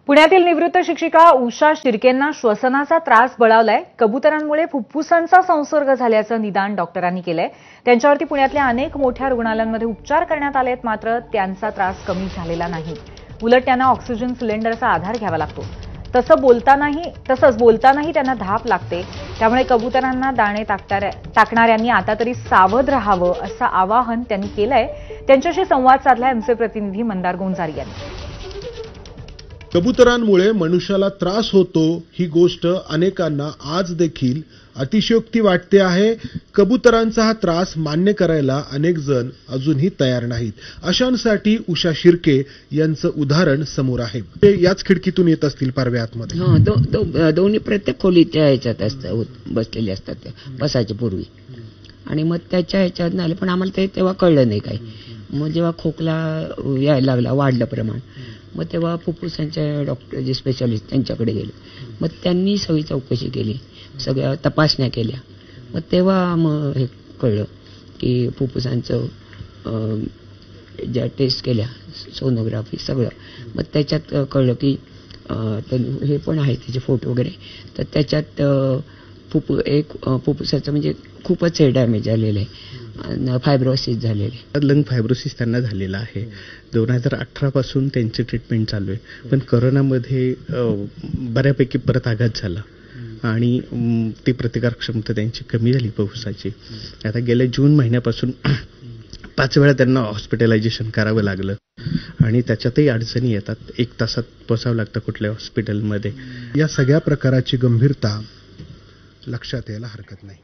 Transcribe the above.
पुण्यातील निवृत्त शिक्षिका उषा शिर्केंना श्वसनाचा त्रास बळावलाय। कबुतरांमुळे फुफ्फुसांचा संसर्ग झाल्याचं निदान डॉक्टरांनी केलंय। त्यांच्यावरती पुण्यातल्या अनेक मोठ्या रुग्णालयांमध्ये उपचार करण्यात आलेत, मात्र त्यांचा त्रास कमी झालेला नाही। उलट त्यांना ऑक्सिजन सिलेंडरचा आधार घ्यावा लागतो। तसंच बोलतानाही त्यांना धाप लागते। त्यामुळे कबुतरांना दाणे टाकणाऱ्यांनी आता तरी सावध राहावं असं आवाहन त्यांनी केलंय। त्यांच्याशी संवाद साधला आमचे प्रतिनिधी मंदार गोंजारी यांनी। कबुतरांमुळे मनुष्याला त्रास होतो ही गोष्ट अनेकांना आज देखील अतिशयोक्ती वाटते आहे। कबुतरांचा हा त्रास मान्य करायला अनेक जण अजूनही तयार नाहीत। अशांसाठी उषा शिर्के यांचं उदाहरण समोर आहे। ते याच खिडकीतून येत असतील पारव्या आतमध्ये। दोन्ही प्रत्येक खोलीच्या ह्याच्यात असतात, बसलेले असतात त्या बसायच्या पूर्वी। आणि मग त्याच्या ह्याच्यात नाही, पण आम्हाला ते तेव्हा कळलं नाही काही। मग जेव्हा खोकला यायला लागला, वाढलं प्रमाण, मग तेव्हा फुफ्फुसांच्या डॉक्टर जे स्पेशालिस्ट त्यांच्याकडे गेले। मग त्यांनी सगळी चौकशी केली, सगळ्या तपासण्या केल्या। मग तेव्हा मग हे कळलं की फुफ्फुसांचं ज्या टेस्ट केल्या, सोनोग्राफी सगळं, मग त्याच्यात कळलं की हे पण आहे त्याचे फोटो वगैरे। तर त्याच्यात फुफ्फुसाचं म्हणजे खूपच हे डॅमेज झालेलं आहे, फायब्रोसिस झालेले। लंग फायब्रोसिस त्यांना झालेला आहे। 2018 पासून त्यांची ट्रीटमेंट चालू आहे, पण कोरोनामध्ये बऱ्यापैकी परत आघात झाला आणि ती प्रतिकार क्षमता त्यांची कमी झाली फुफ्फुसाची। आता गेल्या जून महिन्यापासून 5 वेळा त्यांना हॉस्पिटलायझेशन करावं लागलं आणि त्याच्यातही अडचणी येतात। 1 तासात पोहोचावं लागतं कुठल्या हॉस्पिटलमध्ये। या सगळ्या प्रकाराची गंभीरता लक्षात यायला हरकत नाही।